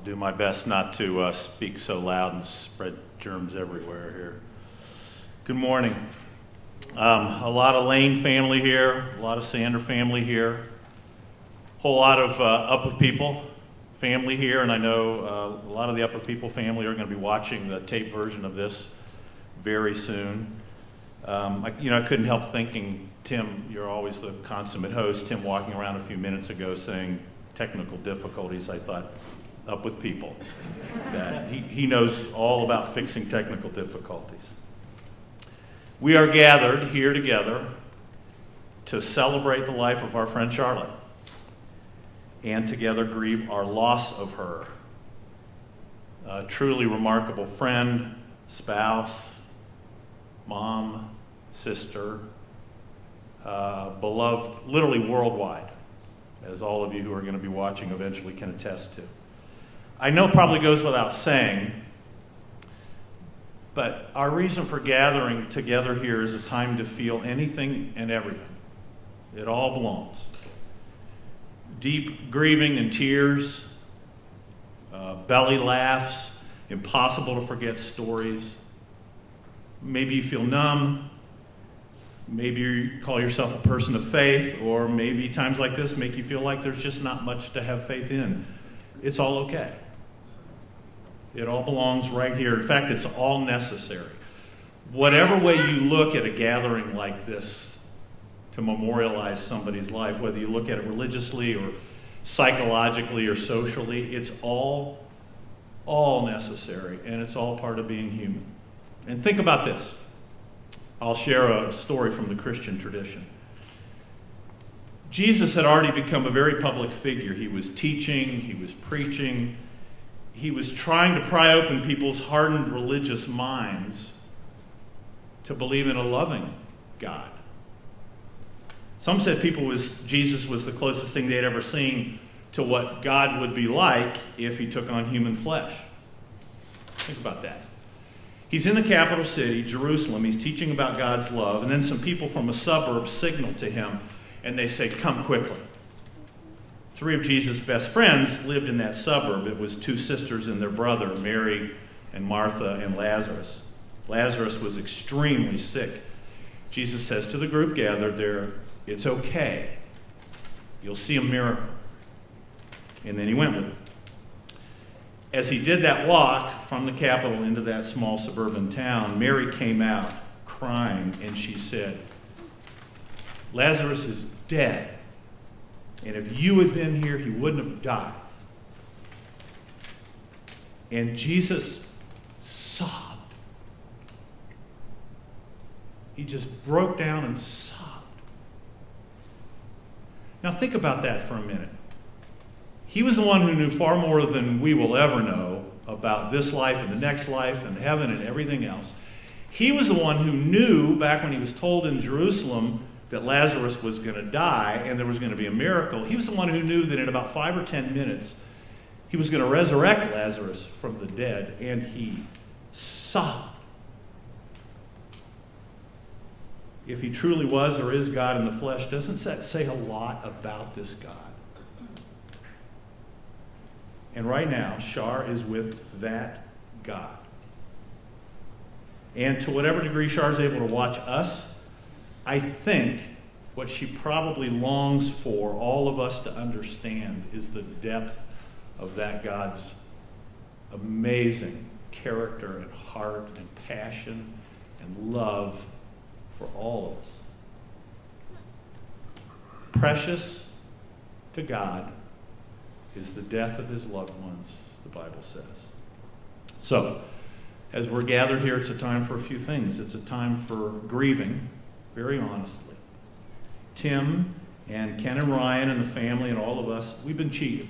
do my best not to speak so loud and spread germs everywhere here. Good morning. A lot of Lane family here, a lot of Sander family here, a whole lot of Up With People family here, and I know a lot of the Up With People family are going to be watching the tape version of this very soon. I couldn't help thinking, Tim, you're always the consummate host. Tim walking around a few minutes ago saying technical difficulties. I thought, Up With People. That he knows all about fixing technical difficulties. We are gathered here together to celebrate the life of our friend Charlotte and together grieve our loss of her. A truly remarkable friend, spouse, mom, sister, beloved literally worldwide, as all of you who are going to be watching eventually can attest to. I know it probably goes without saying, but our reason for gathering together here is a time to feel anything and everything. It all belongs. Deep grieving and tears, belly laughs, impossible to forget stories. Maybe you feel numb. Maybe you call yourself a person of faith, or maybe times like this make you feel like there's just not much to have faith in. It's all okay. It all belongs right here. In fact, it's all necessary. Whatever way you look at a gathering like this to memorialize somebody's life, whether you look at it religiously or psychologically or socially, it's all necessary, and it's all part of being human. And think about this. I'll share a story from the Christian tradition. Jesus had already become a very public figure. He was teaching, he was preaching, he was trying to pry open people's hardened religious minds to believe in a loving God. Some said Jesus was the closest thing they'd ever seen to what God would be like if he took on human flesh. Think about that. He's in the capital city, Jerusalem. He's teaching about God's love, and then some people from a suburb signal to him, and they say, "Come quickly." 3 of Jesus' best friends lived in that suburb. It was 2 sisters and their brother, Mary and Martha and Lazarus. Lazarus was extremely sick. Jesus says to the group gathered there, "It's okay. You'll see a miracle." And then he went with them. As he did that walk from the capital into that small suburban town, Mary came out crying, and she said, "Lazarus is dead. And if you had been here, he wouldn't have died." And Jesus sobbed. He just broke down and sobbed. Now think about that for a minute. He was the one who knew far more than we will ever know about this life and the next life and heaven and everything else. He was the one who knew back when he was told in Jerusalem that Lazarus was going to die and there was going to be a miracle. He was the one who knew that in about 5 or 10 minutes he was going to resurrect Lazarus from the dead, and he sobbed. If he truly was or is God in the flesh, doesn't that say a lot about this God? And right now, Shar is with that God. And to whatever degree Shar is able to watch us, I think what she probably longs for all of us to understand is the depth of that God's amazing character and heart and passion and love for all of us. Precious to God is the death of his loved ones, the Bible says. So, as we're gathered here, it's a time for a few things. It's a time for grieving, very honestly. Tim and Ken and Ryan and the family and all of us, we've been cheated.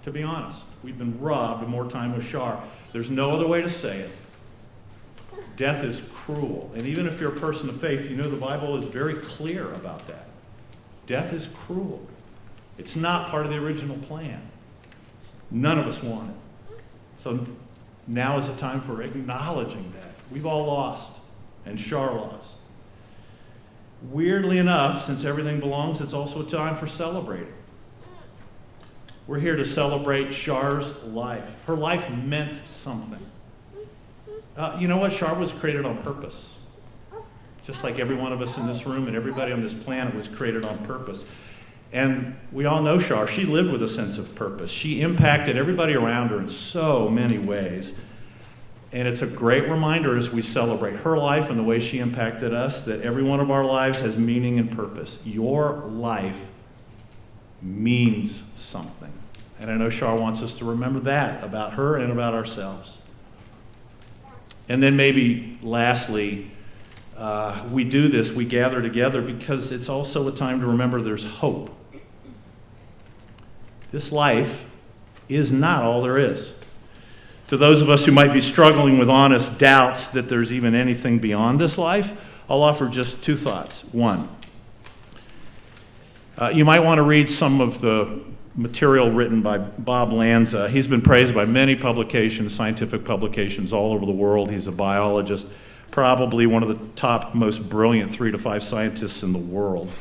To be honest, we've been robbed of more time with Shar. There's no other way to say it. Death is cruel. And even if you're a person of faith, you know the Bible is very clear about that. Death is cruel. It's not part of the original plan. None of us want it. So now is a time for acknowledging that. We've all lost, and Shar lost. Weirdly enough, since everything belongs, it's also a time for celebrating. We're here to celebrate Char's life. Her life meant something. You know what? Char was created on purpose. Just like every one of us in this room and everybody on this planet was created on purpose. And we all know Char. She lived with a sense of purpose. She impacted everybody around her in so many ways. And it's a great reminder as we celebrate her life and the way she impacted us that every one of our lives has meaning and purpose. Your life means something. And I know Char wants us to remember that about her and about ourselves. And then maybe lastly, we do this, we gather together because it's also a time to remember there's hope. This life is not all there is. To those of us who might be struggling with honest doubts that there's even anything beyond this life, I'll offer just two thoughts. One, you might want to read some of the material written by Bob Lanza. He's been praised by many publications, scientific publications all over the world. He's a biologist, probably one of the top, most brilliant 3 to 5 scientists in the world.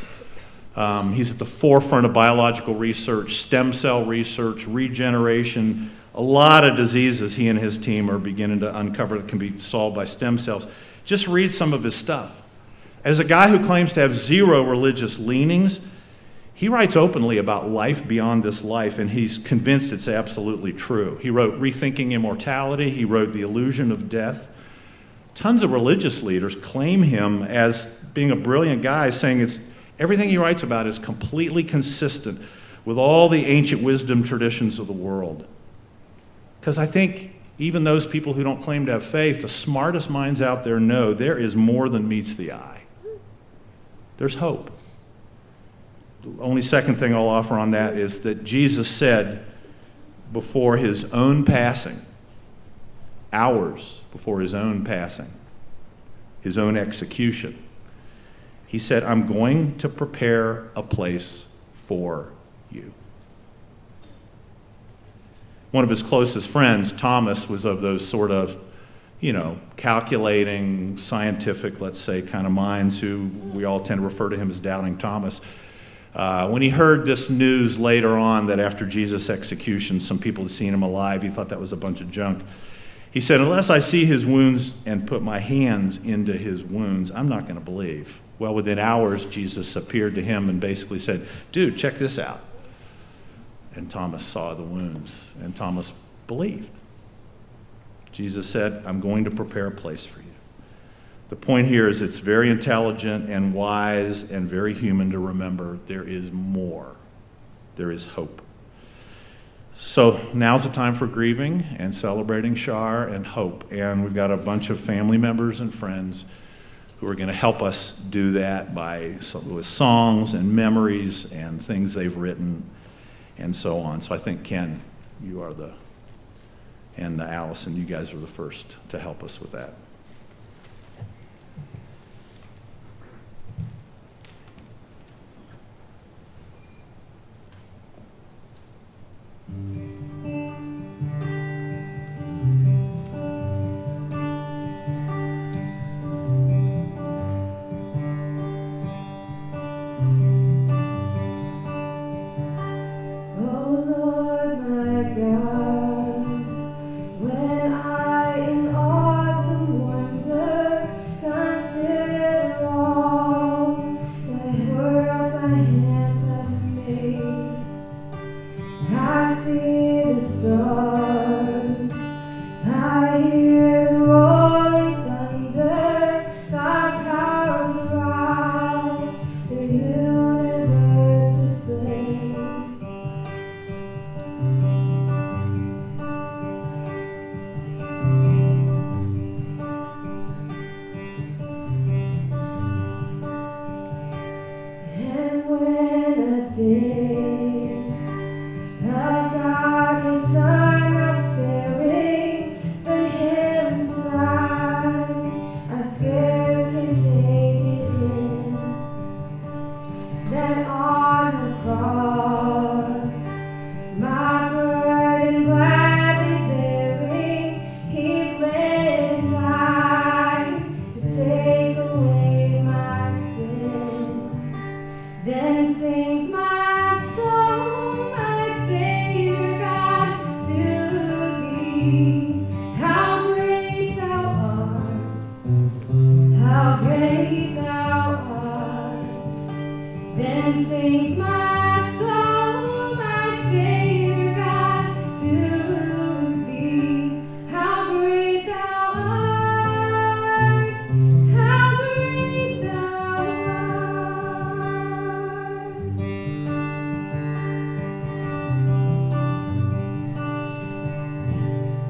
He's at the forefront of biological research, stem cell research, regeneration. A lot of diseases he and his team are beginning to uncover that can be solved by stem cells. Just read some of his stuff. As a guy who claims to have zero religious leanings, he writes openly about life beyond this life, and he's convinced it's absolutely true. He wrote Rethinking Immortality. He wrote The Illusion of Death. Tons of religious leaders claim him as being a brilliant guy, saying everything he writes about is completely consistent with all the ancient wisdom traditions of the world. Because I think even those people who don't claim to have faith, the smartest minds out there know there is more than meets the eye. There's hope. The only second thing I'll offer on that is that Jesus said before his own passing, hours before his own passing, his own execution, he said, I'm going to prepare a place for you. One of his closest friends, Thomas, was of those sort of, calculating, scientific, let's say, kind of minds who we all tend to refer to him as Doubting Thomas. When he heard this news later on that after Jesus' execution, some people had seen him alive, he thought that was a bunch of junk. He said, unless I see his wounds and put my hands into his wounds, I'm not going to believe. Well, within hours, Jesus appeared to him and basically said, dude, check this out. And Thomas saw the wounds, and Thomas believed. Jesus said, I'm going to prepare a place for you. The point here is it's very intelligent and wise and very human to remember there is more. There is hope. So now's the time for grieving and celebrating Char and hope. And we've got a bunch of family members and friends who are going to help us do that with songs and memories and things they've written and so on. So I think, Ken, you are and Allison, you guys are the first to help us with that. When I in awesome How great thou art, then sings my soul, my Savior God, to thee. How great thou art, how great thou art.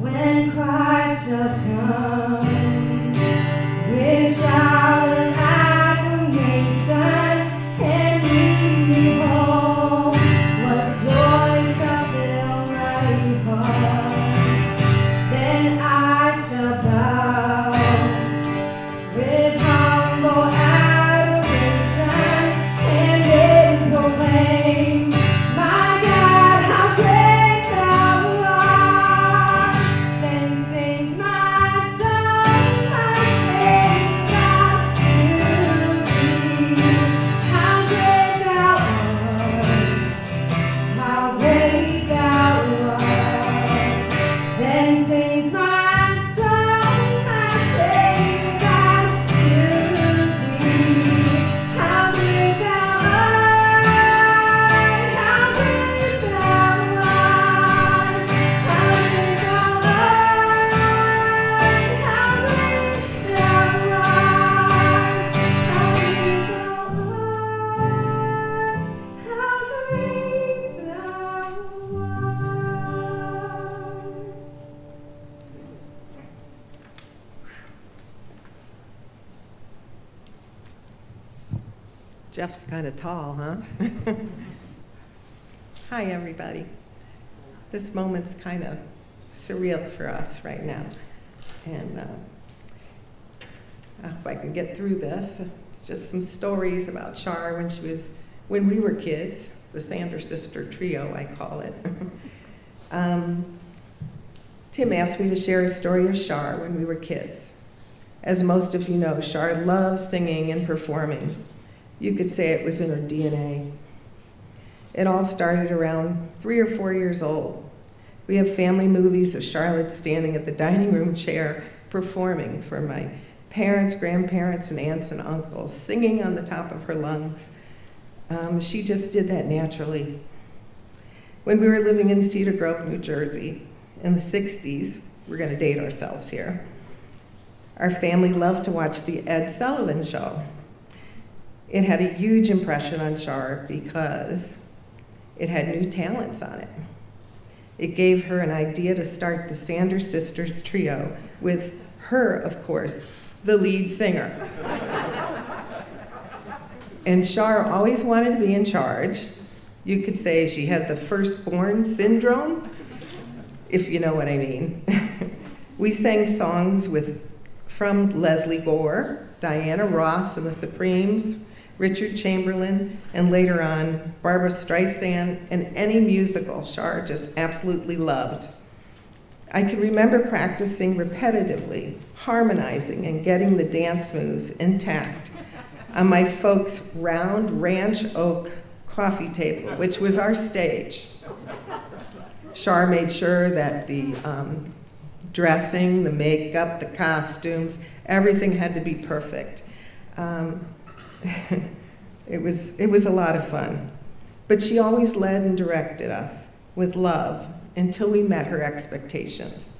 When Christ shall come, with shout of acclamation, and lead me home, what joy shall fill my heart? Then I shall bow with humble adoration, and then proclaim, my God, how great thou art. Then sings my soul, my Savior God, to thee. How great thou art, how great thou art. Then sings my soul, my Savior God, to thee. How great thou art, how great thou art, how great thou art, how great thou art, how great thou art, how great thou art. Jeff's kind of tall, huh? Hi, everybody. This moment's kind of surreal for us right now. And I hope I can get through this. It's just some stories about Char when we were kids, the Sanders Sister Trio, I call it. Tim asked me to share a story of Char when we were kids. As most of you know, Char loved singing and performing. You could say it was in her DNA. It all started around 3 or 4 years old. We have family movies of Charlotte standing at the dining room chair performing for my parents, grandparents, and aunts and uncles, singing on the top of her lungs. She just did that naturally. When we were living in Cedar Grove, New Jersey, in the 60s, we're going to date ourselves here, our family loved to watch the Ed Sullivan Show. It had a huge impression on Char because it had new talents on it. It gave her an idea to start the Sanders Sisters Trio with her, of course, the lead singer. And Char always wanted to be in charge. You could say she had the firstborn syndrome, if you know what I mean. We sang songs from Leslie Gore, Diana Ross and the Supremes, Richard Chamberlain, and later on, Barbra Streisand, and any musical Char just absolutely loved. I can remember practicing repetitively, harmonizing, and getting the dance moves intact on my folks' round ranch oak coffee table, which was our stage. Char made sure that the dressing, the makeup, the costumes, everything had to be perfect. It was a lot of fun. But she always led and directed us with love until we met her expectations.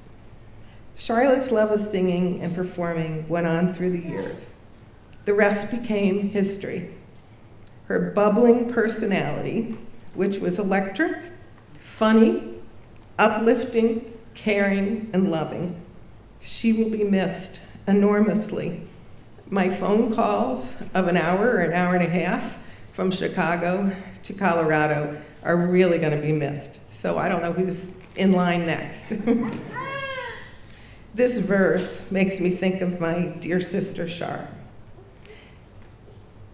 Charlotte's love of singing and performing went on through the years. The rest became history. Her bubbling personality, which was electric, funny, uplifting, caring, and loving. She will be missed enormously. My phone calls of an hour or an hour and a half from Chicago to Colorado are really going to be missed. So I don't know who's in line next. This verse makes me think of my dear sister Char.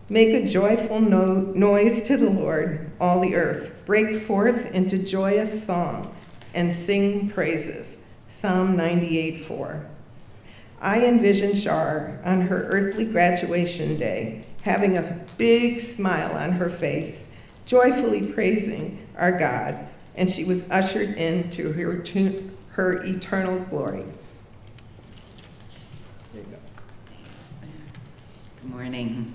Make a joyful noise to the Lord, all the earth. Break forth into joyous song and sing praises. Psalm 98:4. I envision Char on her earthly graduation day, having a big smile on her face, joyfully praising our God, and she was ushered into her eternal glory. There you go. Good morning.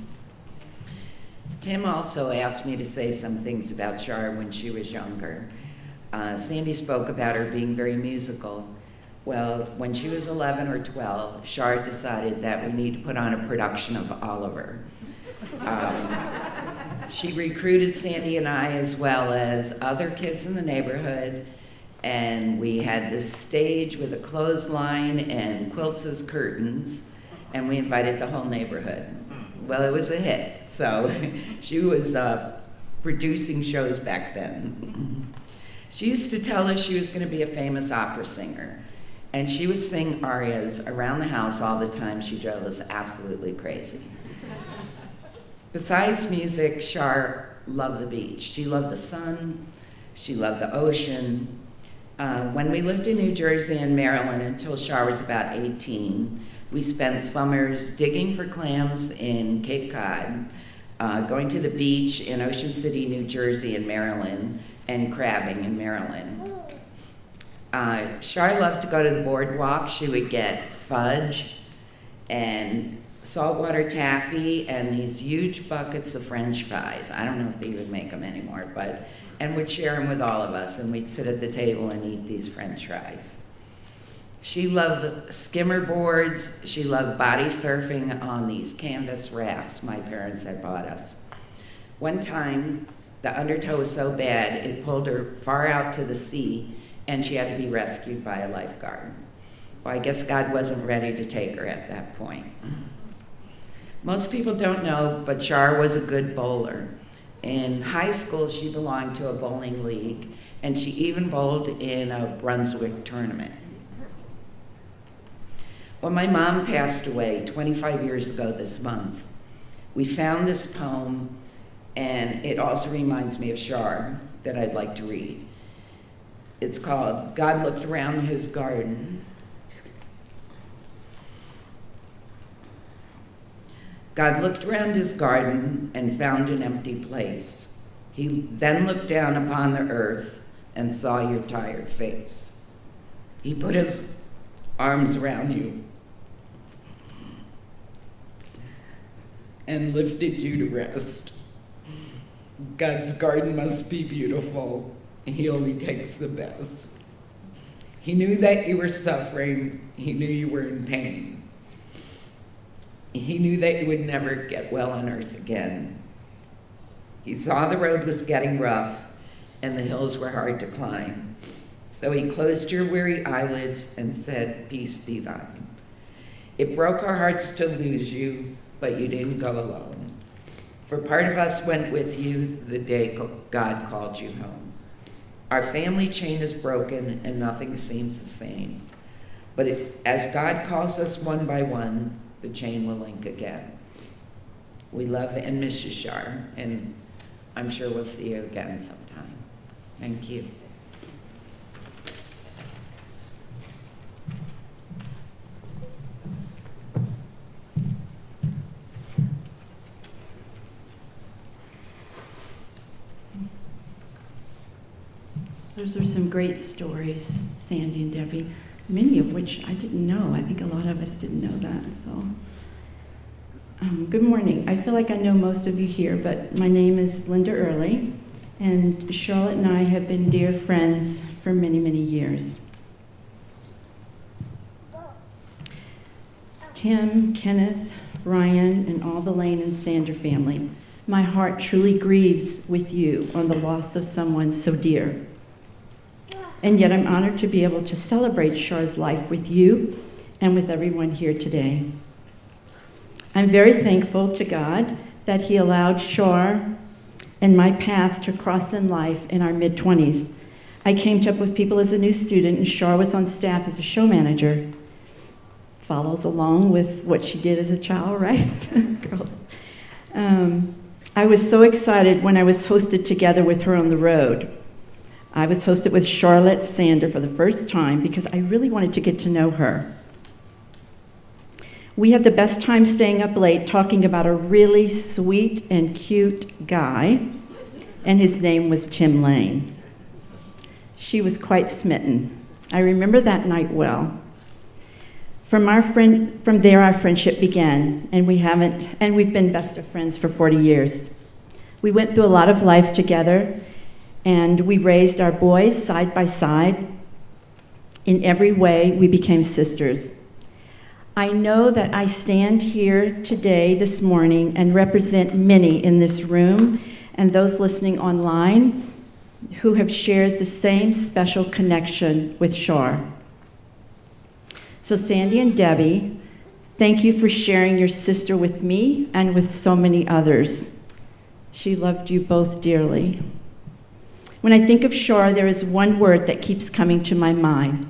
Tim also asked me to say some things about Char when she was younger. Sandy spoke about her being very musical. Well, when she was 11 or 12, Char decided that we need to put on a production of Oliver. She recruited Sandy and I, as well as other kids in the neighborhood, and we had this stage with a clothesline and quilts as curtains, and we invited the whole neighborhood. Well, it was a hit, so she was producing shows back then. She used to tell us she was going to be a famous opera singer, and she would sing arias around the house all the time. She drove us absolutely crazy. Besides music, Char loved the beach. She loved the sun. She loved the ocean. When we lived in New Jersey and Maryland until Char was about 18, we spent summers digging for clams in Cape Cod, going to the beach in Ocean City, New Jersey and Maryland, and crabbing in Maryland. Char loved to go to the boardwalk. She would get fudge and saltwater taffy and these huge buckets of French fries. I don't know if they would make them anymore, and would share them with all of us, and we'd sit at the table and eat these French fries. She loved skimmer boards. She loved body surfing on these canvas rafts my parents had bought us. One time, the undertow was so bad, it pulled her far out to the sea, and she had to be rescued by a lifeguard. Well, I guess God wasn't ready to take her at that point. Most people don't know, but Char was a good bowler. In high school, she belonged to a bowling league, and she even bowled in a Brunswick tournament. When my mom passed away 25 years ago this month, we found this poem, and it also reminds me of Char, that I'd like to read. It's called God Looked Around His Garden. God looked around his garden and found an empty place. He then looked down upon the earth and saw your tired face. He put his arms around you and lifted you to rest. God's garden must be beautiful. He only takes the best. He knew that you were suffering. He knew you were in pain. He knew that you would never get well on earth again. He saw the road was getting rough and the hills were hard to climb. So he closed your weary eyelids and said, "Peace be thine." It broke our hearts to lose you, but you didn't go alone. For part of us went with you the day God called you home. Our family chain is broken and nothing seems the same. But as God calls us one by one, the chain will link again. We love and miss you, Char, and I'm sure we'll see you again sometime. Thank you. Those are some great stories, Sandy and Debbie, many of which I didn't know. I think a lot of us didn't know that. So, good morning. I feel like I know most of you here, but my name is Linda Early, and Charlotte and I have been dear friends for many, many years. Tim, Kenneth, Ryan, and all the Lane and Sander family, my heart truly grieves with you on the loss of someone so dear. And yet I'm honored to be able to celebrate Char's life with you and with everyone here today. I'm very thankful to God that he allowed Char and my path to cross in life in our mid-20s. I came up with people as a new student, and Char was on staff as a show manager. Follows along with what she did as a child, right? Girls. I was so excited when I was hosted together with her on the road. I was hosted with Charlotte Sander for the first time because I really wanted to get to know her. We had the best time staying up late talking about a really sweet and cute guy, and his name was Tim Lane. She was quite smitten. I remember that night well. From there, our friendship began, and we've been best of friends for 40 years. We went through a lot of life together, and we raised our boys side by side. In every way, we became sisters. I know that I stand here today, this morning, and represent many in this room and those listening online who have shared the same special connection with Shar. So Sandy and Debbie, thank you for sharing your sister with me and with so many others. She loved you both dearly. When I think of Shar, there is one word that keeps coming to my mind: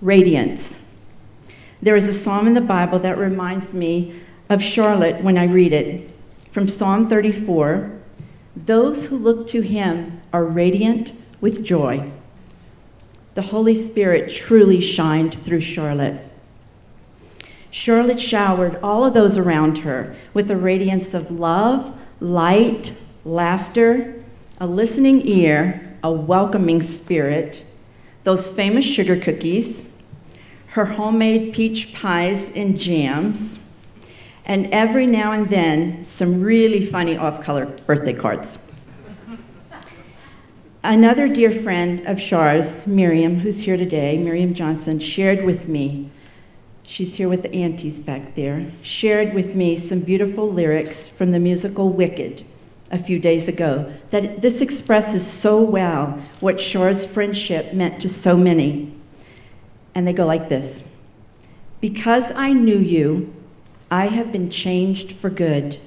radiance. There is a psalm in the Bible that reminds me of Charlotte when I read it. From Psalm 34, "Those who look to him are radiant with joy." The Holy Spirit truly shined through Charlotte. Charlotte showered all of those around her with a radiance of love, light, laughter, a listening ear, a welcoming spirit, those famous sugar cookies, her homemade peach pies and jams, and every now and then, some really funny off-color birthday cards. Another dear friend of Char's, Miriam, who's here today, Miriam Johnson, shared with me, she's here with the aunties back there, shared with me some beautiful lyrics from the musical Wicked a few days ago, that this expresses so well what Char's friendship meant to so many. And they go like this: "Because I knew you, I have been changed for good.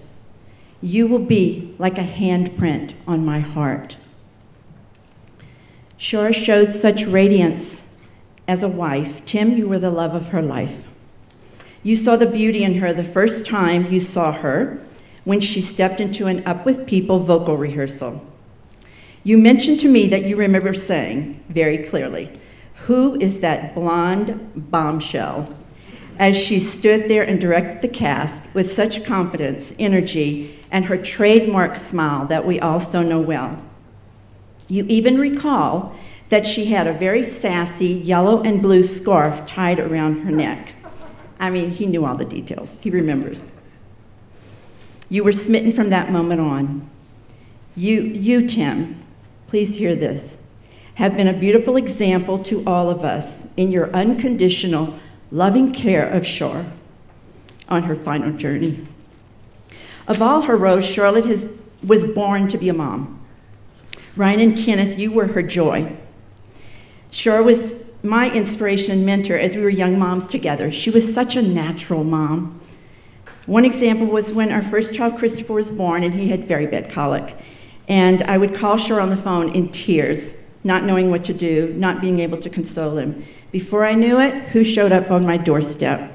You will be like a handprint on my heart." Shar showed such radiance as a wife. Tim, you were the love of her life. You saw the beauty in her the first time you saw her, when she stepped into an Up With People vocal rehearsal. You mentioned to me that you remember saying, very clearly, "Who is that blonde bombshell?" as she stood there and directed the cast with such confidence, energy, and her trademark smile that we all so know well. You even recall that she had a very sassy yellow and blue scarf tied around her neck. I mean, he knew all the details. He remembers. You were smitten from that moment on. You, Tim, please hear this, have been a beautiful example to all of us in your unconditional, loving care of Shar on her final journey. Of all her roles, Charlotte was born to be a mom. Ryan and Kenneth, you were her joy. Shar was my inspiration and mentor as we were young moms together. She was such a natural mom. One example was when our first child, Christopher, was born, and he had very bad colic. And I would call Shar on the phone in tears, not knowing what to do, not being able to console him. Before I knew it, who showed up on my doorstep?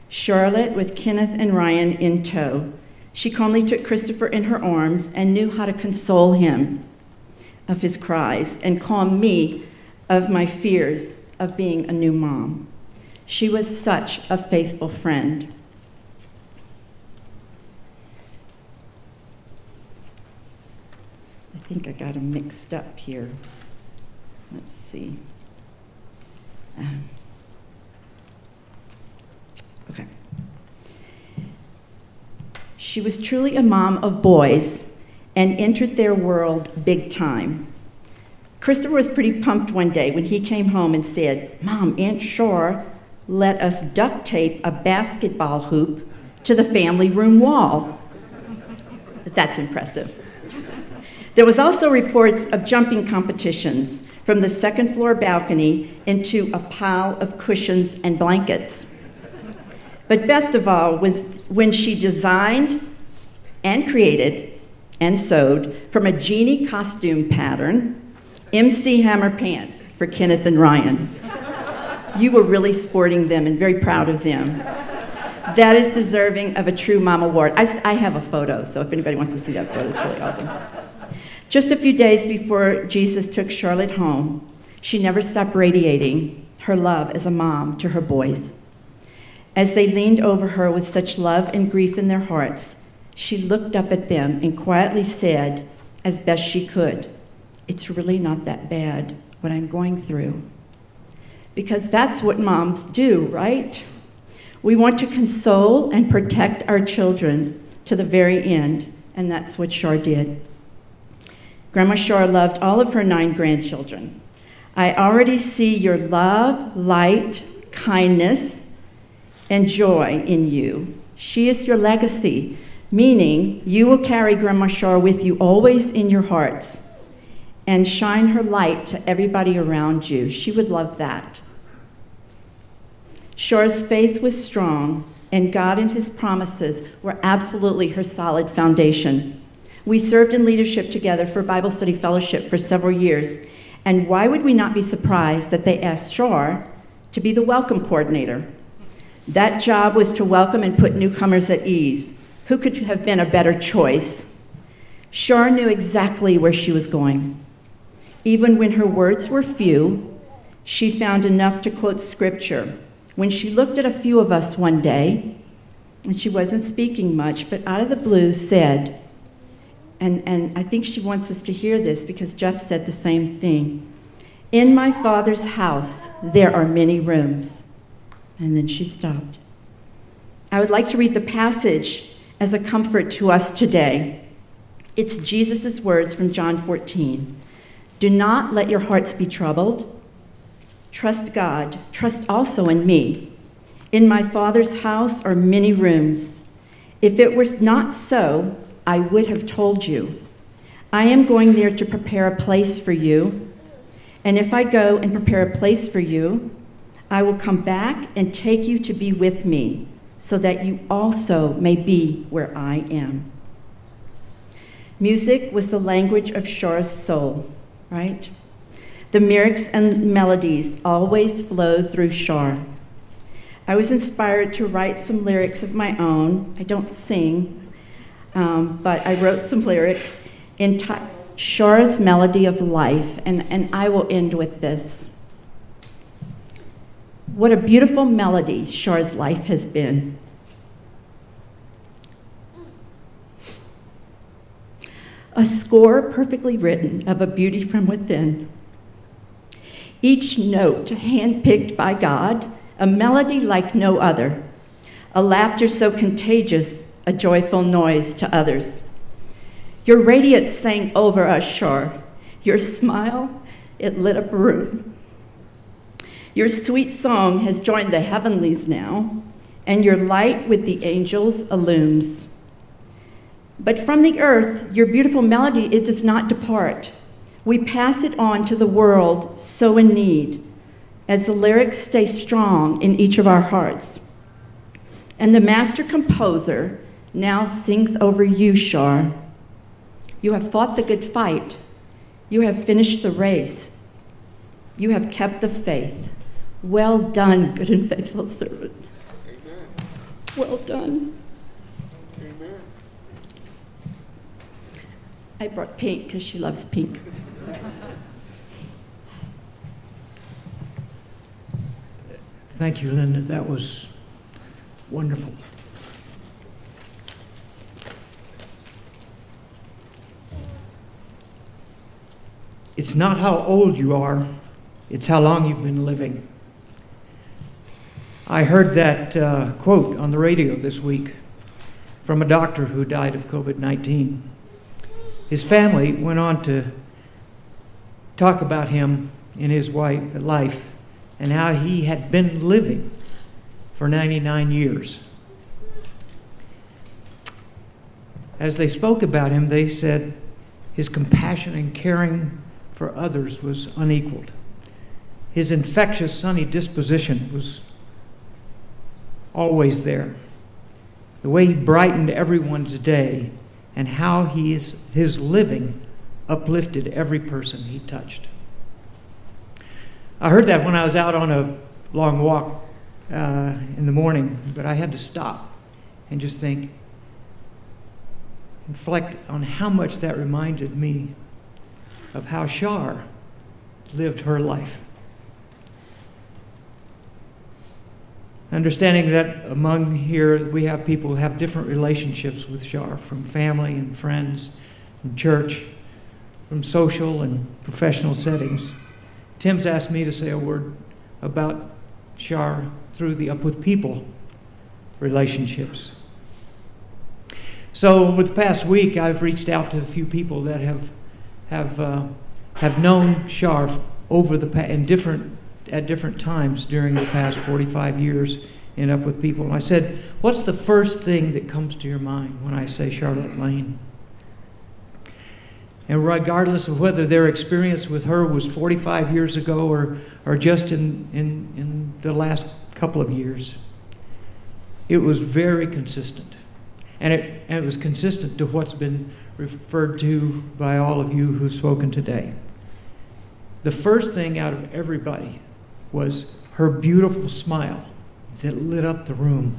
Charlotte with Kenneth and Ryan in tow. She calmly took Christopher in her arms and knew how to console him of his cries and calm me of my fears of being a new mom. She was such a faithful friend. I think I got them mixed up here. Let's see. Okay. She was truly a mom of boys and entered their world big time. Christopher was pretty pumped one day when he came home and said, "Mom, Aunt Shar let us duct tape a basketball hoop to the family room wall." That's impressive. There was also reports of jumping competitions from the second floor balcony into a pile of cushions and blankets. But best of all was when she designed and created and sewed from a genie costume pattern MC Hammer pants for Kenneth and Ryan. You were really sporting them and very proud of them. That is deserving of a true mom award. I have a photo, so if anybody wants to see that photo, it's really awesome. Just a few days before Jesus took Charlotte home, she never stopped radiating her love as a mom to her boys. As they leaned over her with such love and grief in their hearts, she looked up at them and quietly said, as best she could, "It's really not that bad, what I'm going through." Because that's what moms do, right? We want to console and protect our children to the very end, and that's what Shar did. Grandma Shar loved all of her 9 grandchildren. I already see your love, light, kindness, and joy in you. She is your legacy, meaning you will carry Grandma Shar with you always in your hearts and shine her light to everybody around you. She would love that. Shar's faith was strong, and God and his promises were absolutely her solid foundation. We served in leadership together for Bible Study Fellowship for several years, and why would we not be surprised that they asked Shar to be the welcome coordinator? That job was to welcome and put newcomers at ease. Who could have been a better choice? Shar knew exactly where she was going. Even when her words were few, she found enough to quote scripture. When she looked at a few of us one day, and she wasn't speaking much, but out of the blue said, and I think she wants us to hear this because Jeff said the same thing, "In my Father's house, there are many rooms." And then she stopped. I would like to read the passage as a comfort to us today. It's Jesus' words from John 14. "Do not let your hearts be troubled. Trust God. Trust also in me. In my Father's house are many rooms. If it was not so, I would have told you. I am going there to prepare a place for you. And if I go and prepare a place for you, I will come back and take you to be with me, so that you also may be where I am." Music was the language of Shar's soul, right? The lyrics and melodies always flowed through Shar. I was inspired to write some lyrics of my own. I don't sing, but I wrote some lyrics entitled Shar's Melody of Life, and I will end with this. What a beautiful melody Shar's life has been. A score perfectly written of a beauty from within. Each note handpicked by God, a melody like no other, a laughter so contagious, a joyful noise to others. Your radiance sang over us, Shar. Your smile, it lit up a room. Your sweet song has joined the heavenlies now, and your light with the angels illumes. But from the earth, your beautiful melody, it does not depart. We pass it on to the world so in need, as the lyrics stay strong in each of our hearts. And the master composer now sings over you, Shar. You have fought the good fight. You have finished the race. You have kept the faith. Well done, good and faithful servant. Amen. Well done. Amen. I brought pink because she loves pink. Thank you, Linda. That was wonderful. It's not how old you are, it's how long you've been living. I heard that quote on the radio this week from a doctor who died of COVID-19. His family went on to talk about him in his life and how he had been living for 99 years. As they spoke about him, they said his compassion and caring for others was unequaled. His infectious, sunny disposition was always there. The way he brightened everyone's day and how his living uplifted every person he touched. I heard that when I was out on a long walk in the morning, but I had to stop and just think, reflect on how much that reminded me of how Shar lived her life. Understanding that among here we have people who have different relationships with Shar, from family and friends, from church, from social and professional settings. Tim's asked me to say a word about Shar through the Up With People relationships. So, with the past week, I've reached out to a few people that have known Shar over at different times during the past 45 years in Up With People. And I said, "What's the first thing that comes to your mind when I say Charlotte Lane?" And regardless of whether their experience with her was 45 years ago or just in the last couple of years, it was very consistent. And it was consistent to what's been referred to by all of you who've spoken today. The first thing out of everybody was her beautiful smile that lit up the room.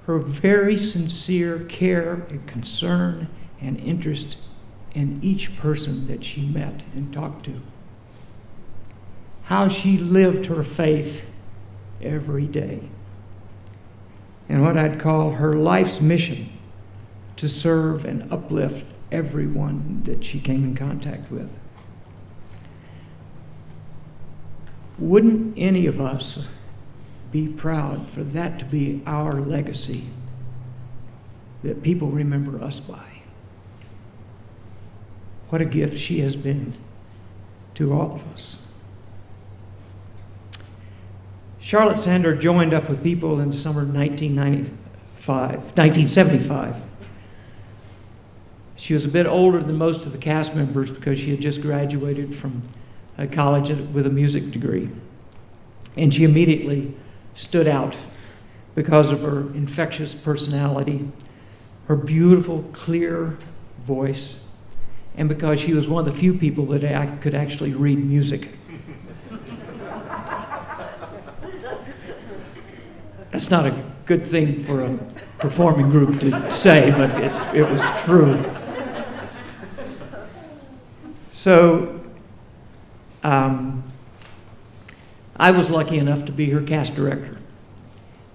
Her very sincere care and concern and interest in each person that she met and talked to. How she lived her faith every day. And what I'd call her life's mission to serve and uplift everyone that she came in contact with. Wouldn't any of us be proud for that to be our legacy that people remember us by? What a gift she has been to all of us. Charlotte Sander joined Up With People in the summer of 1975. She was a bit older than most of the cast members because she had just graduated from college with a music degree. And she immediately stood out because of her infectious personality, her beautiful, clear voice, and because she was one of the few people that could actually read music. That's not a good thing for a performing group to say, but it was true. So, I was lucky enough to be her cast director.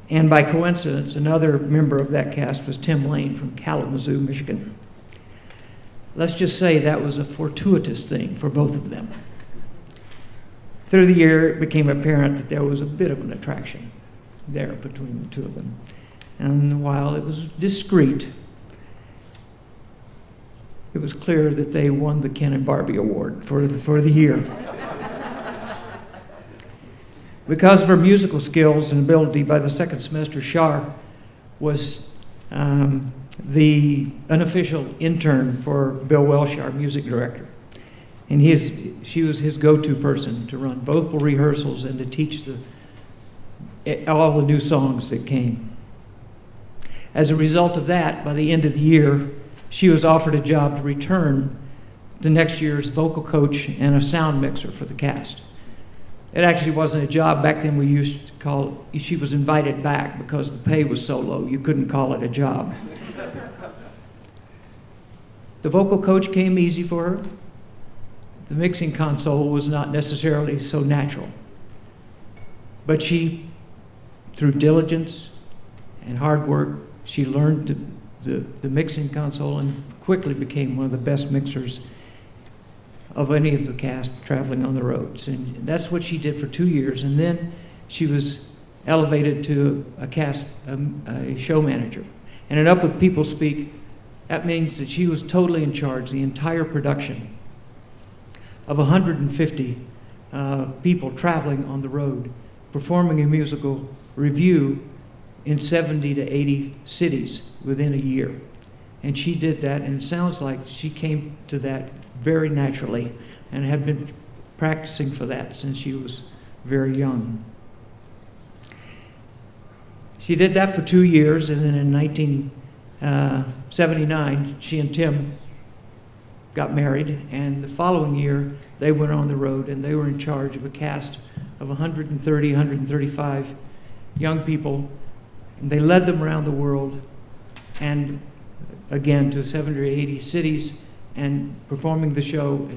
And by coincidence, another member of that cast was Tim Lane from Kalamazoo, Michigan. Let's just say that was a fortuitous thing for both of them. Through the year, it became apparent that there was a bit of an attraction there between the two of them. And while it was discreet, it was clear that they won the Ken and Barbie Award for the year. Because of her musical skills and ability, by the second semester, Shar was the unofficial intern for Bill Welsh, our music director. And she was his go-to person to run vocal rehearsals and to teach all the new songs that came. As a result of that, by the end of the year, she was offered a job to return the next year's vocal coach and a sound mixer for the cast. It actually wasn't a job. Back then we used to call it, she was invited back because the pay was so low, you couldn't call it a job. The vocal coach came easy for her. The mixing console was not necessarily so natural. But she, through diligence and hard work, she learned the mixing console and quickly became one of the best mixers of any of the cast traveling on the roads. And that's what she did for 2 years. And then she was elevated to a show manager. And in Up With People speak, that means that she was totally in charge, the entire production of 150 people traveling on the road, performing a musical review in 70 to 80 cities within a year. And she did that, and it sounds like she came to that very naturally and had been practicing for that since she was very young. She did that for 2 years, and then in 1979, she and Tim got married, and the following year, they went on the road, and they were in charge of a cast of 130, 135 young people, and they led them around the world, and again, to 70 or 80 cities, and performing the show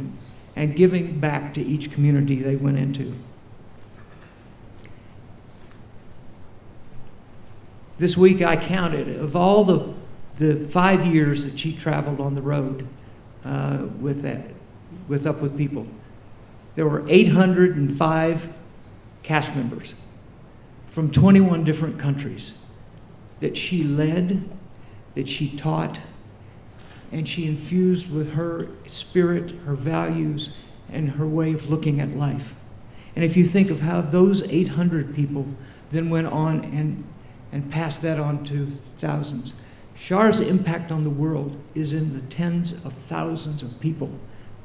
and giving back to each community they went into. This week I counted, of all the 5 years that she traveled on the road with Up With People, there were 805 cast members, from 21 different countries that she led, that she taught, and she infused with her spirit, her values, and her way of looking at life. And if you think of how those 800 people then went on and passed that on to thousands, Char's impact on the world is in the tens of thousands of people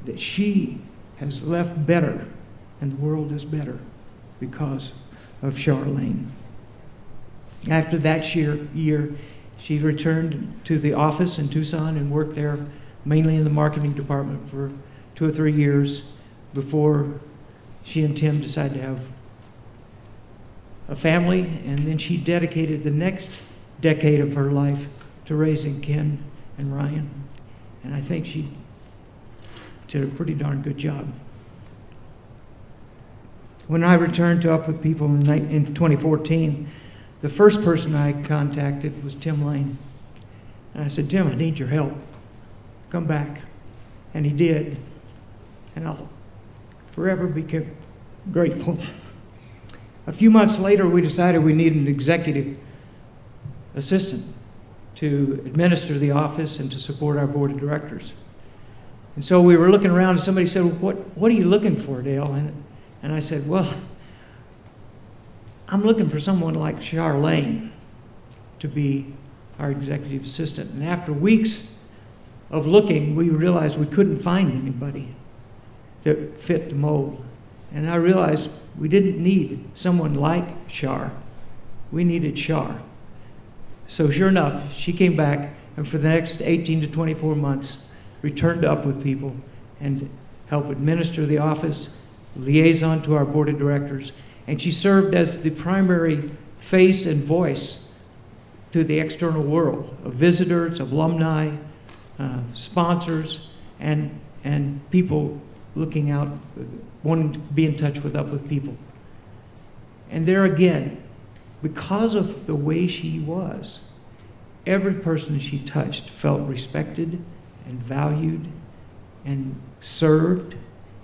that she has left better, and the world is better because of Charlene. After that year, she returned to the office in Tucson and worked there mainly in the marketing department for 2 or 3 years before she and Tim decided to have a family, and then she dedicated the next decade of her life to raising Ken and Ryan. And I think she did a pretty darn good job. When I returned to Up With People in 2014, the first person I contacted was Tim Lane. And I said, Tim, I need your help. Come back. And he did. And I'll forever be grateful. A few months later, we decided we needed an executive assistant to administer the office and to support our board of directors. And so we were looking around and somebody said, well, what are you looking for, Dale? And I said, well, I'm looking for someone like Charlene to be our executive assistant. And after weeks of looking, we realized we couldn't find anybody that fit the mold. And I realized we didn't need someone like Char. We needed Char. So sure enough, she came back, and for the next 18 to 24 months, returned Up With People and helped administer the office, liaison to our board of directors, and she served as the primary face and voice to the external world of visitors, of alumni, sponsors, and people looking out, wanting to be in touch with Up With People. And there again, because of the way she was, every person she touched felt respected and valued and served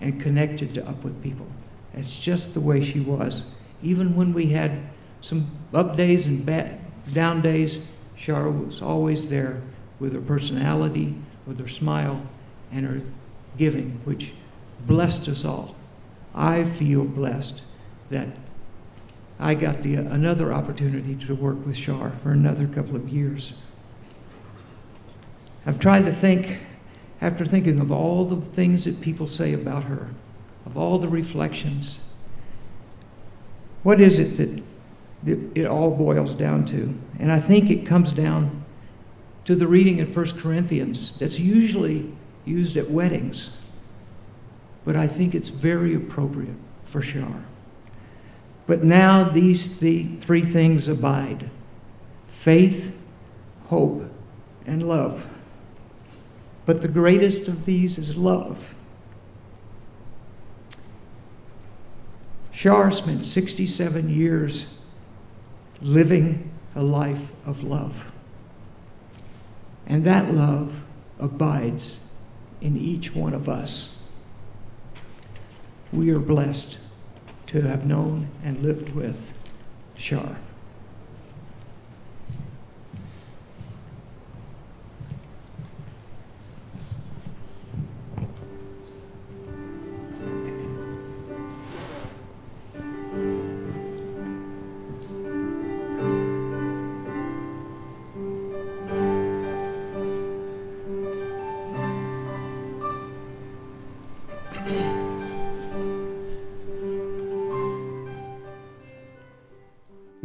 and connected to Up With People. It's just the way she was. Even when we had some up days and down days, Char was always there with her personality, with her smile, and her giving, which blessed us all. I feel blessed that I got another opportunity to work with Char for another couple of years. I've tried to think, after thinking of all the things that people say about her, of all the reflections, what is it that it all boils down to? And I think it comes down to the reading in 1 Corinthians that's usually used at weddings, but I think it's very appropriate for Char. But now these three things abide: faith, hope, and love. But the greatest of these is love. Char spent 67 years living a life of love. And that love abides in each one of us. We are blessed to have known and lived with Char.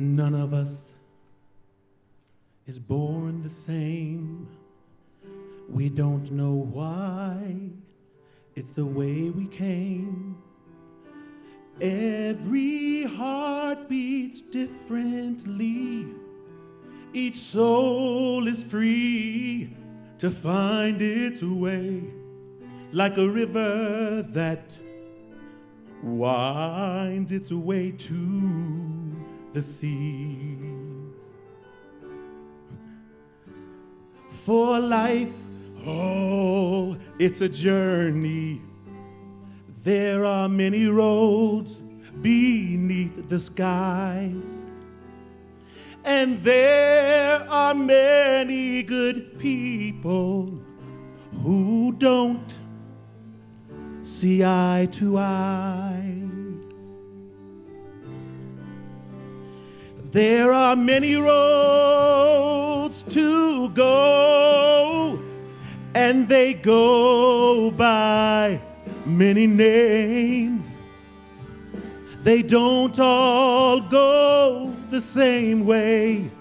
None of us is born the same. We don't know why. It's the way we came. Every heart beats differently. Each soul is free to find its way, like a river that winds its way to the seas. For life, oh, it's a journey. There are many roads beneath the skies. And there are many good people who don't see eye to eye. There are many roads to go, and they go by many names. They don't all go the same way,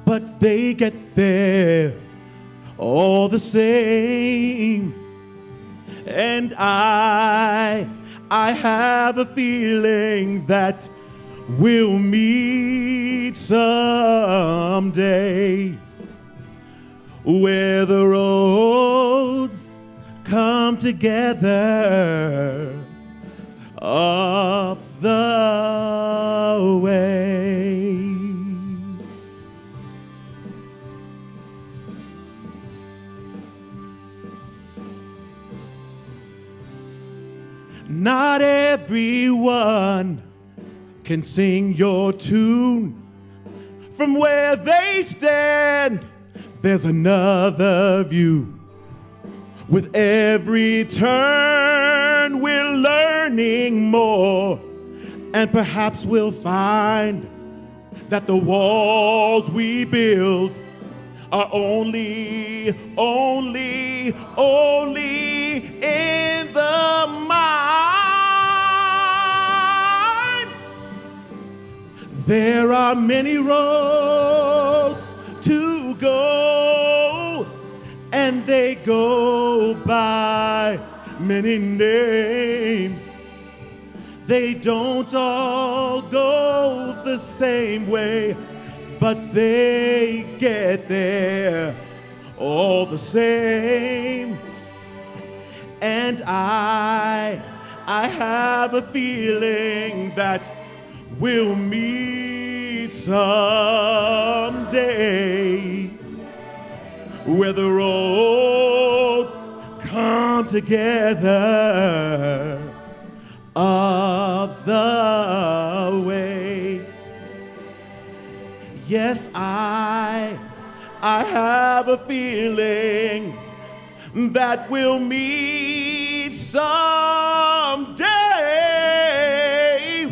but they get there all the same. And I have a feeling that we'll meet someday, where the roads come together up the way. Not everyone can sing your tune. From where they stand, there's another view. With every turn, we're learning more, and perhaps we'll find that the walls we build are only in the mind. There are many roads to go, and they go by many names. They don't all go the same way, but they get there all the same. And I have a feeling that we'll meet someday, where the roads come together up the way. Yes, I have a feeling that we'll meet someday,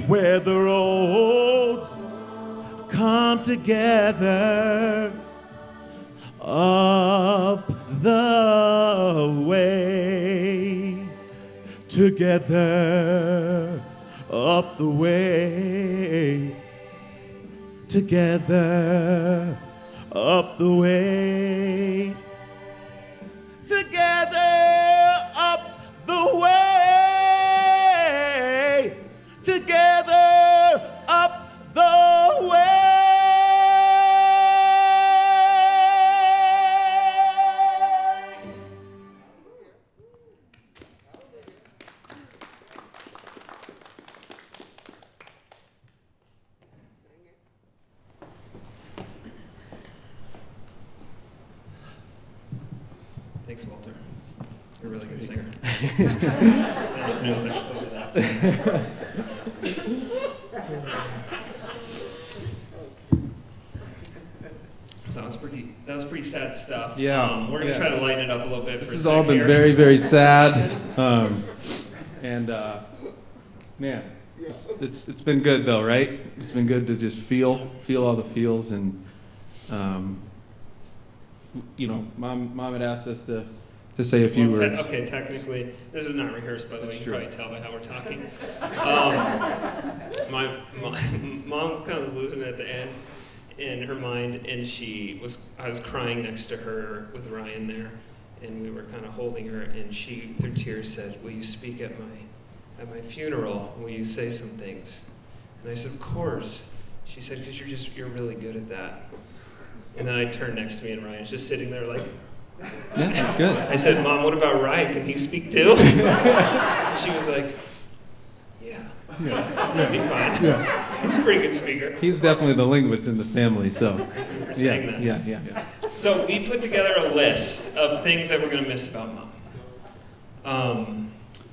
where the roads come together up the way. Together up the way. Together up the way. Together up the way. Together up the way. Thanks, Walter. You're a really good singer. I don't know if I can tell you that. So that was pretty sad stuff. Yeah. We're gonna try to lighten it up a little bit. This for a has sec all been here. very, very sad. Man, it's been good though, right? It's been good to just feel all the feels, and Mom had asked us to say a few words. Okay, technically, this is not rehearsed, by the way. You can probably tell by how we're talking. My mom kind of losing it at the end in her mind, and I was crying next to her with Ryan there, and we were kind of holding her, and she, through tears, said, "Will you speak at my funeral? Will you say some things?" And I said, "Of course." She said, "Because you're really good at that." And then I turned next to me, and Ryan's just sitting there like, Yeah, that's good. I said, "Mom, what about Ryan? Can he speak too?" She was like, "Yeah, that'd be fine." Yeah. He's a pretty good speaker. He's definitely the linguist in the family, so. For saying that. Yeah. So we put together a list of things that we're going to miss about Mom.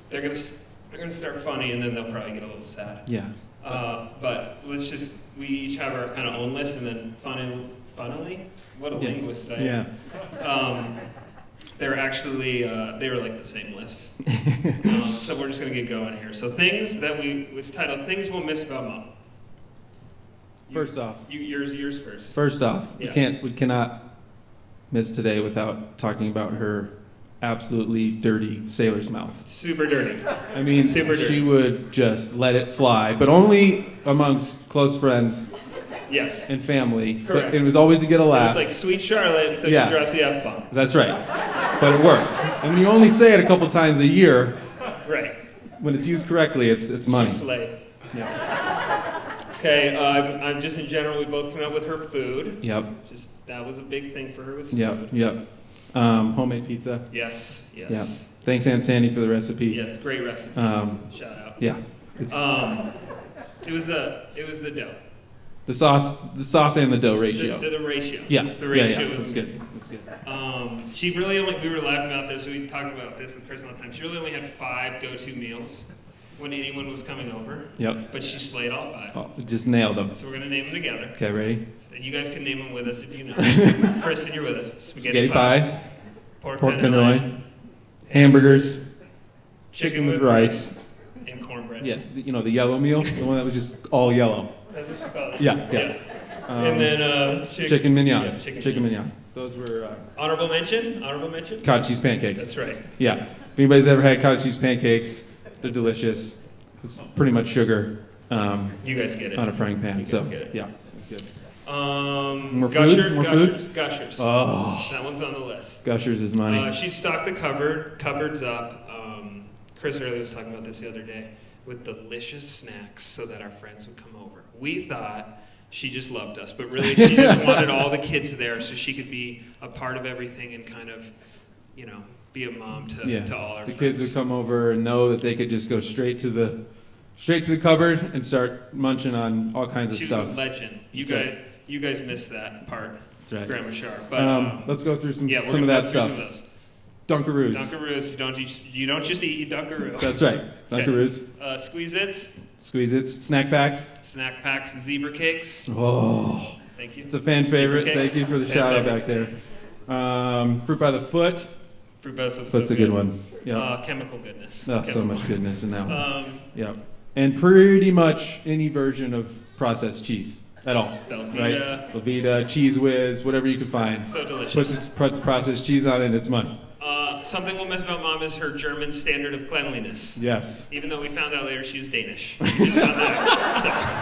They're going to start funny, and then they'll probably get a little sad. Yeah. But let's just we each have our kind of own list, and then funnily, what a linguist I am. Yeah. They're actually, they were like the same list. So we're just going to get going here. So things that was titled Things We'll Miss About Mom. First off. Yours first. First off, Yeah. we cannot miss today without talking about her absolutely dirty sailor's mouth. Super dirty. I mean, Super dirty. she would just let it fly, but only amongst close friends Yes. and family. Correct. But it was always to get a It laugh. was like Sweet Charlotte until Yeah. she drops the F-bomb. That's right. But it worked. And you only say it a couple times a year. Right. When it's used correctly, it's money. She's slave. Yeah. Okay, I'm just in general, we both came up with her food. Yep. Just, that was a big thing for her was food. Yep. Homemade pizza. Yes. Yeah. Thanks, Aunt Sandy, for the recipe. Yes, great recipe. Shout out. Yeah. It's It was the dough. the sauce and the dough ratio. The ratio. Yeah. The ratio yeah. was That's good. She really only, we were laughing about this, we talked about this in person all the time. She really only had 5 go-to meals when anyone was coming over. Yep. But she slayed all 5. Oh, just nailed them. So we're going to name them together. Okay, ready? And you guys can name them with us if you know. Kristen, you're with us. Spaghetti pie, pork tenderloin, hamburgers, chicken with rice. and cornbread. Yeah, the yellow meal, the one that was just all yellow. That's what she called it. Yeah. And then chicken mignon. Yeah, chicken mignon. Those were honorable mention. cottage cheese pancakes. That's right. Yeah. If anybody's ever had cottage cheese pancakes, they're delicious. It's pretty much sugar You guys get it. on a frying pan. You So guys get it. yeah, good. More food? More food? Gushers. Oh, That one's on the list. Gushers is money. She stocked the cupboards up. Chris earlier was talking about this the other day with delicious snacks so that our friends would come over. We thought she just loved us, but really she just wanted all the kids there so she could be a part of everything and kind of, be a mom to all our The friends. kids would come over and know that they could just go straight to the cupboard and start munching on all kinds of She stuff. was a legend. You guys missed that part, That's right. Grandma Shar. But Let's go through some we're of gonna that go through stuff. Some of those. Dunkaroos. Dunkaroos. You don't just eat Dunkaroo. That's right. Dunkaroos. Squeeze-Its, Squeeze-Its. Snack packs. snack packs, zebra cakes. Oh, Thank you. it's a fan favorite. Zebra cakes. Thank you for the Fan shout out favorite. back there. Fruit by the foot. Fruit by the foot was Foot's so a good one. Yeah. Chemical goodness. Oh, so Chemical. much goodness in that one. Um, And pretty much any version of processed cheese at all. Velveeta. Right? Velveeta, Cheese Whiz, whatever you can find. So delicious. Put processed cheese on it, and it's money. Something we'll miss about Mom is her German standard of cleanliness. Yes. Even though we found out later she was Danish. We just found that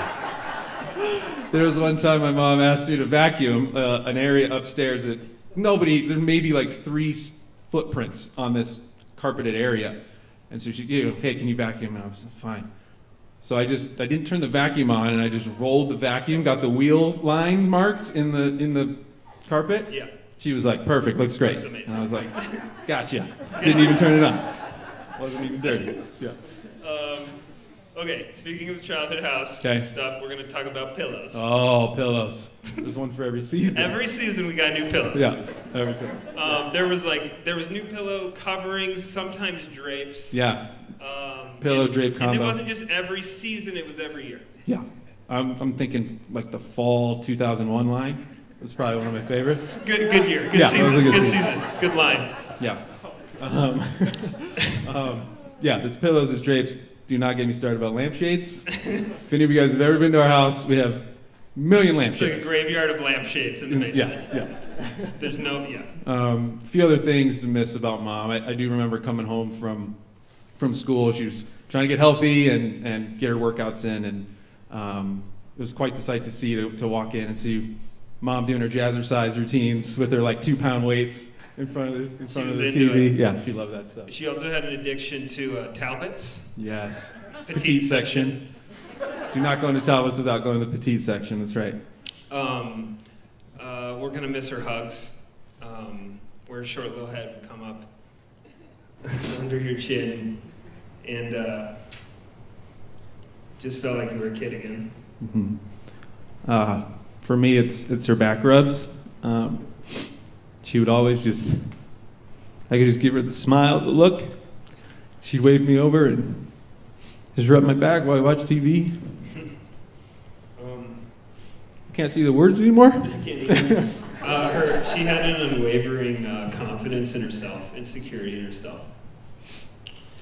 out. There was one time my mom asked me to vacuum an area upstairs that there may be like 3 footprints on this carpeted area. And so she, hey, can you vacuum? And I was fine. So I didn't turn the vacuum on, and I just rolled the vacuum, got the wheel line marks in the carpet. Yeah. She was like, perfect, looks great. That's amazing. And I was like, gotcha. Didn't even turn it on. Wasn't even dirty. Yeah. Okay, speaking of childhood house Okay. stuff, we're going to talk about pillows. Oh, pillows. There's one for every season. Every season we got new pillows. Yeah, every pillow. There was new pillow coverings, sometimes drapes. Yeah, pillow and- drape And combo. it wasn't just every season, it was every year. Yeah. I'm thinking like the fall 2001 line. That's probably one of my favorite. Good year, good Yeah, that season, was a good good season. season, good line. Yeah. Yeah, there's pillows, there's drapes. Do not get me started about lampshades. If any of you guys have ever been to our house, we have a million It's like a lampshades. graveyard of lampshades in the basement. Yeah. There's no, A few other things to miss about Mom. I do remember coming home from school. She was trying to get healthy and get her workouts in, and it was quite the sight to see to walk in and see Mom doing her jazzercise routines with her like 2-pound weights in front of the was into TV. it. Yeah, she loved that stuff. She also had an addiction to Talbots. Yes. Petite section. Do not go into Talbot's without going to the petite section. That's right. We're gonna miss her hugs. Where a short little head would come up under your chin, and just felt like you were a kid again. Mm-hmm. For me, it's her back rubs. She would always I could just give her the smile, the look. She'd wave me over and just rub my back while I watch TV. can't see the words anymore. She had an unwavering confidence in herself and security in herself.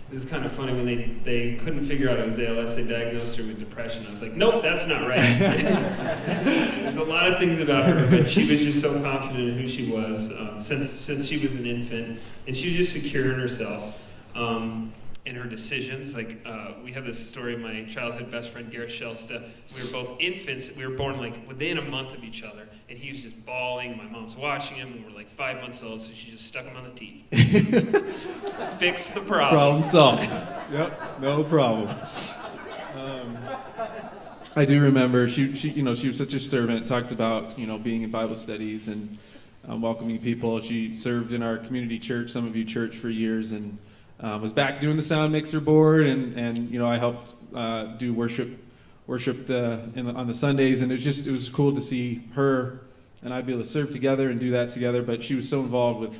It was kind of funny when they couldn't figure out it was ALS. They diagnosed her with depression. I was like, nope, that's not right. There's a lot of things about her, but she was just so confident in who she was since she was an infant, and she was just secure in herself. In her decisions, like we have this story of my childhood best friend Garrett Shelsta. We were both infants. We were born like within a month of each other, and he was just bawling. My mom's watching him, and we're like 5 months old, so she just stuck him on the teeth. Fixed the problem. Problem solved. Yep, no problem. I do remember she was such a servant. Talked about being in Bible studies and welcoming people. She served in our community church, some of you church, for years, and was back doing the sound mixer board, and I helped do worship on the Sundays, and it was cool to see her and I'd be able to serve together and do that together. But she was so involved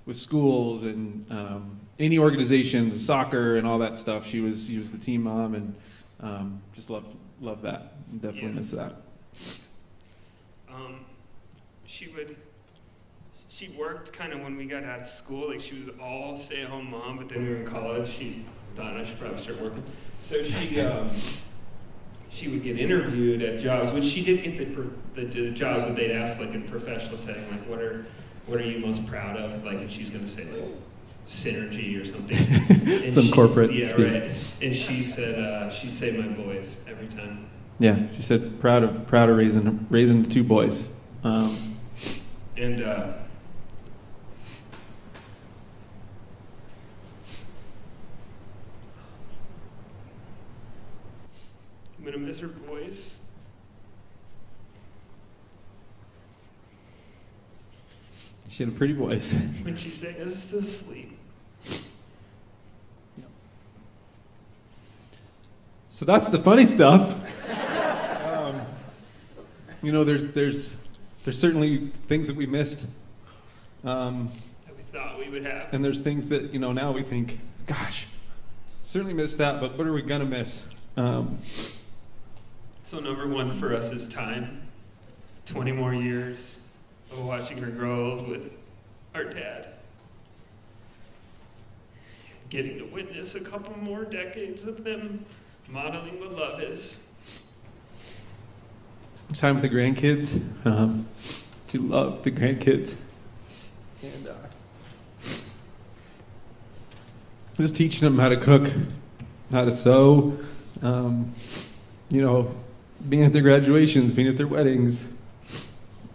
with schools and any organizations, soccer and all that stuff. She was the team mom, and just love that. Definitely miss that. She worked kind of when we got out of school. Like, she was all stay-at-home mom, but then we were in college. She thought I should probably start working. So she would get interviewed at jobs, which she did get the jobs that they'd ask, like, in professional setting, like, what are you most proud of? Like, and she's going to say, like, Synergy or something. And corporate Yeah, speak. right. And she said, she'd say my boys every time. Yeah, she said proud of raising the two boys. I'm going to miss her voice. She had a pretty voice. When she sang us to sleep. So that's the funny stuff. There's certainly things that we missed. That we thought we would have. And there's things that, now we think, gosh, certainly missed that, but what are we going to miss? So number one for us is time. 20 more years of watching her grow old with our dad. Getting to witness a couple more decades of them modeling what love is. Time with the grandkids. To love the grandkids. And just teaching them how to cook, how to sew, being at their graduations, being at their weddings,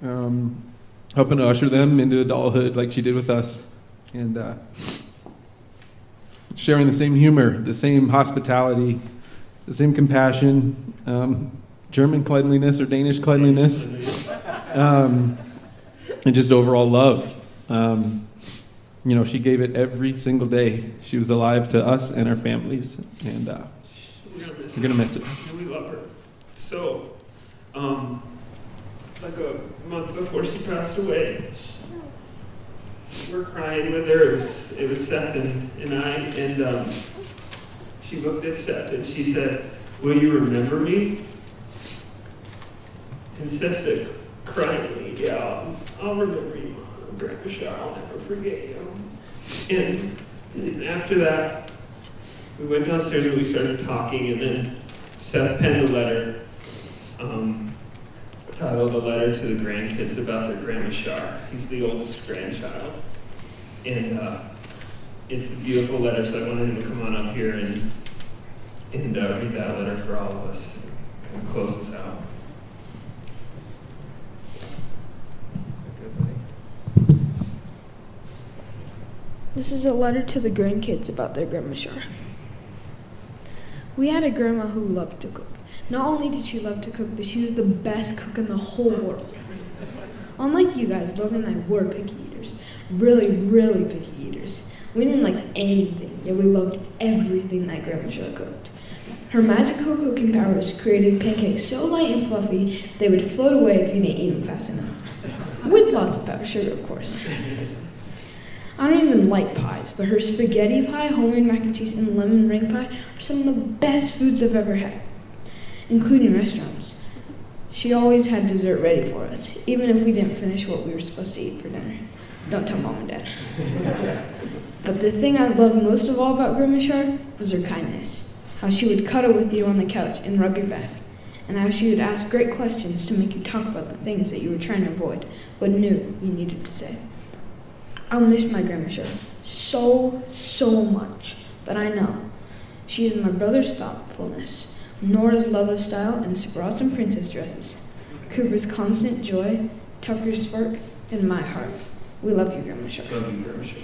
helping to usher them into adulthood like she did with us, and sharing the same humor, the same hospitality, the same compassion, German cleanliness or Danish cleanliness, and just overall love. She gave it every single day she was alive to us and our families, and we're going to miss her. And we love her. So, like a month before she passed away, we're crying with her. It was Seth and I, and she looked at Seth and she said, "Will you remember me?" And Seth said, cryingly, "Yeah, I'll remember you, Mom. Grandpa Shaw, I'll never forget you." And after that, we went downstairs and we started talking, and then Seth penned a letter, titled "A Letter to the Grandkids" about their Grandma Shar. He's the oldest grandchild. And it's a beautiful letter, so I wanted him to come on up here and read that letter for all of us. Kind of close us out. This is a letter to the grandkids about their Grandma Shar. We had a grandma who loved to cook. Not only did she love to cook, but she was the best cook in the whole world. Unlike you guys, Logan and I were picky eaters. Really, really picky eaters. We didn't like anything, yet we loved everything that Grandma Shar cooked. Her magical cooking powers created pancakes so light and fluffy they would float away if you didn't eat them fast enough. With lots of powdered sugar, of course. I don't even like pies, but her spaghetti pie, homemade mac and cheese, and lemon ring pie are some of the best foods I've ever had, including restaurants. She always had dessert ready for us, even if we didn't finish what we were supposed to eat for dinner. Don't tell Mom and Dad. But the thing I loved most of all about Grandma Shar was her kindness. How she would cuddle with you on the couch and rub your back. And how she would ask great questions to make you talk about the things that you were trying to avoid, but knew you needed to say. I'll miss my Grandma Shar so much. But I know she is my brother's thoughtfulness, Nora's love of style and super awesome princess dresses, Cooper's constant joy, Tucker's spark, and my heart. We love you, Grandma Shar. Love you, Grandma Shar.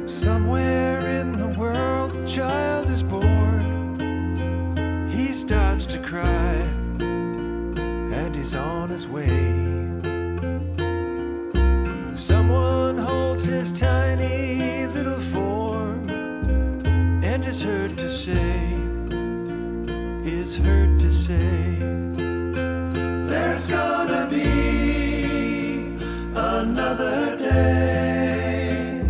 Somewhere in the world, a child is born. He starts to cry, and he's on his way. Someone holds his tiny little form, and is heard to say, there's gonna be another day.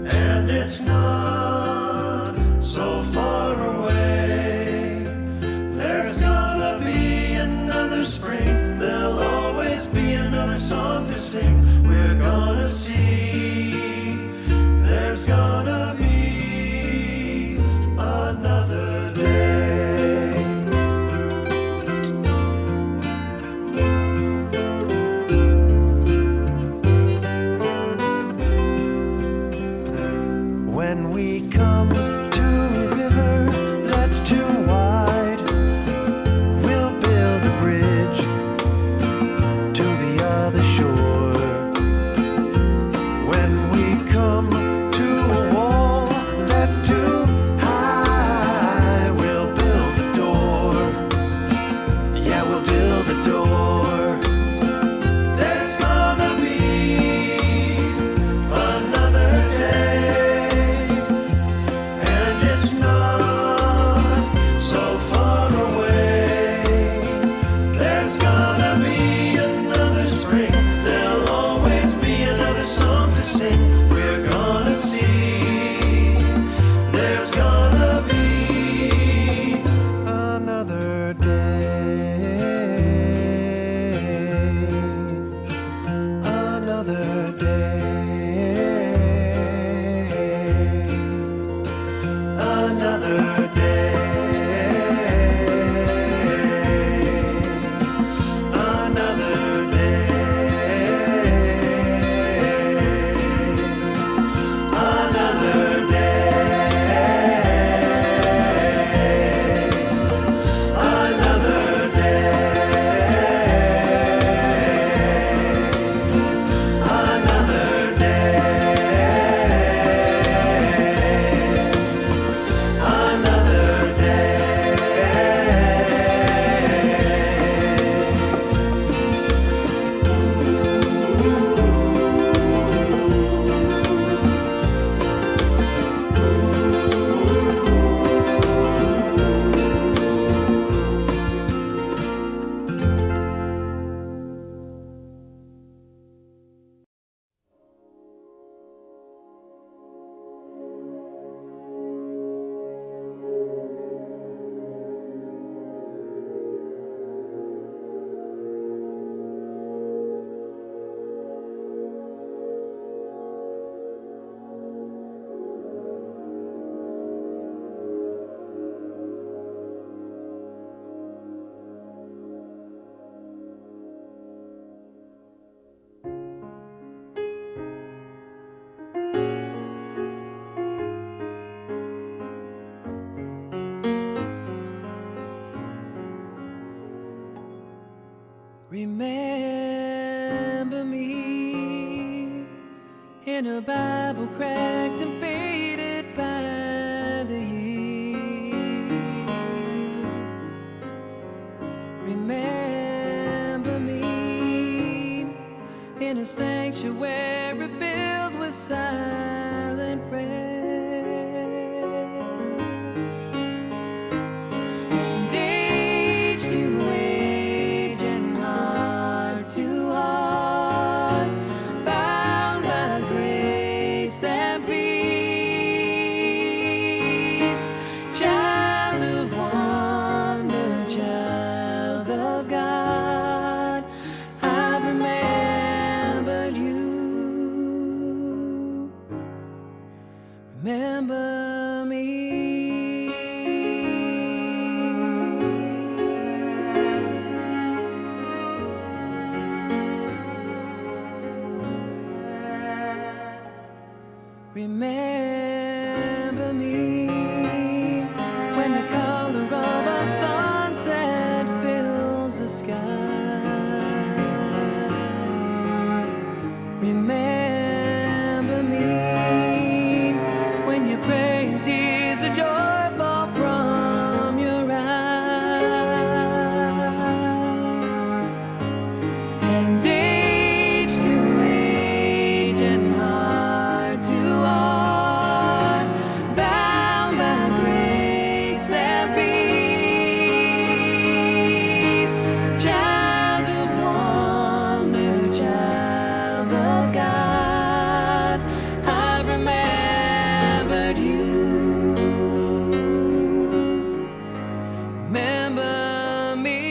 And it's not so far away. There's gonna be another spring. There'll always be another song to sing. We're gonna see. There's gonna be another day. When we come to a river that's too wide, we'll build a bridge to the other shore. When we come to a wall that's too high, we'll build a door. Yeah, we'll build a door. There's gonna be another day. It's not so far away. There's gonna be another spring. There'll always be another song to sing. We're gonna see. There's gonna be another day. Another day. Another day. Another day. Another Remember me in a Bible cracked and faded by the years. Remember me in a sanctuary filled with silent prayer. And age to age and heart to heart, bound by grace and peace. Child of wonder, child of God, I've remembered you. Remember me. Remember me when the color of a sunset fills the sky. Remember me when you pray and tears of joy fall from your eyes. And age to age and heart to heart, bound by grace and peace. Child of wonder, child of God, I've remembered you. Remember me.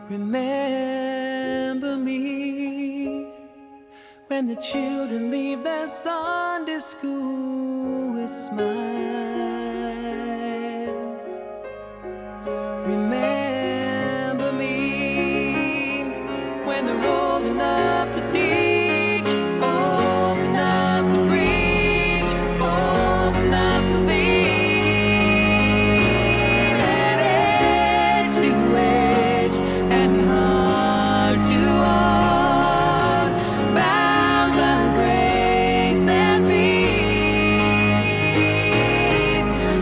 Remember me when the children leave their Sunday school with smiles. Remember me when they're old enough to teach, old enough to preach, old enough to leave. And age to age and heart to heart, bound by grace and peace.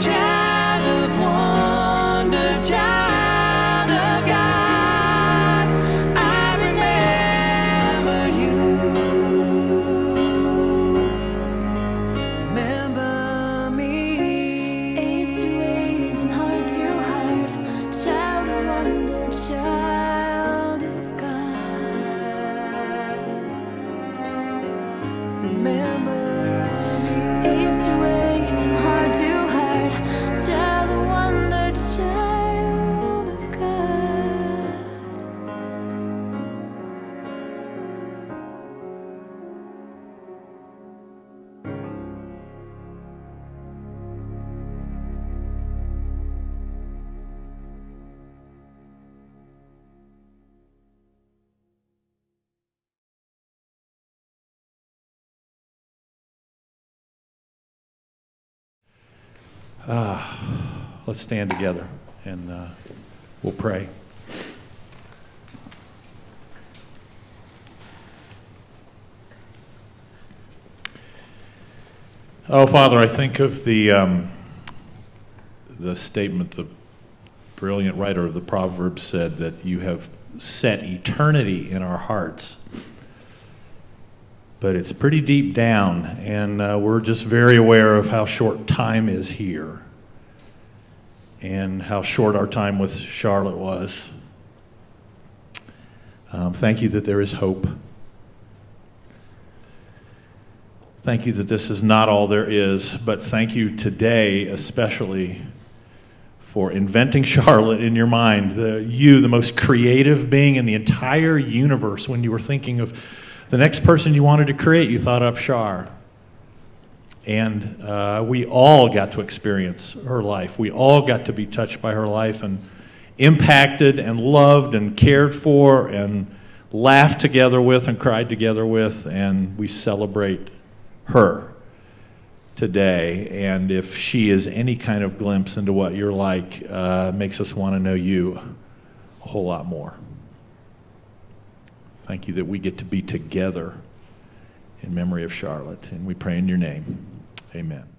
Child of wonder, child of God, I remember you. Remember me. Age to age and heart to heart, child of wonder, child of God. Remember me. Age to age and heart to heart, child of wonder, child of God. Let's stand together and we'll pray. Oh, Father, I think of the statement the brilliant writer of the Proverbs said, that you have set eternity in our hearts. But it's pretty deep down, and we're just very aware of how short time is here and how short our time with Charlotte was. Thank you that there is hope. Thank you that this is not all there is, but thank you today especially for inventing Charlotte in your mind, the most creative being in the entire universe. When you were thinking of the next person you wanted to create, you thought up Char. And we all got to experience her life. We all got to be touched by her life and impacted and loved and cared for and laughed together with and cried together with, and we celebrate her. today. And if she is any kind of glimpse into what you're like, makes us want to know you a whole lot more. Thank you that we get to be together in memory of Charlotte. And we pray in your name. Amen.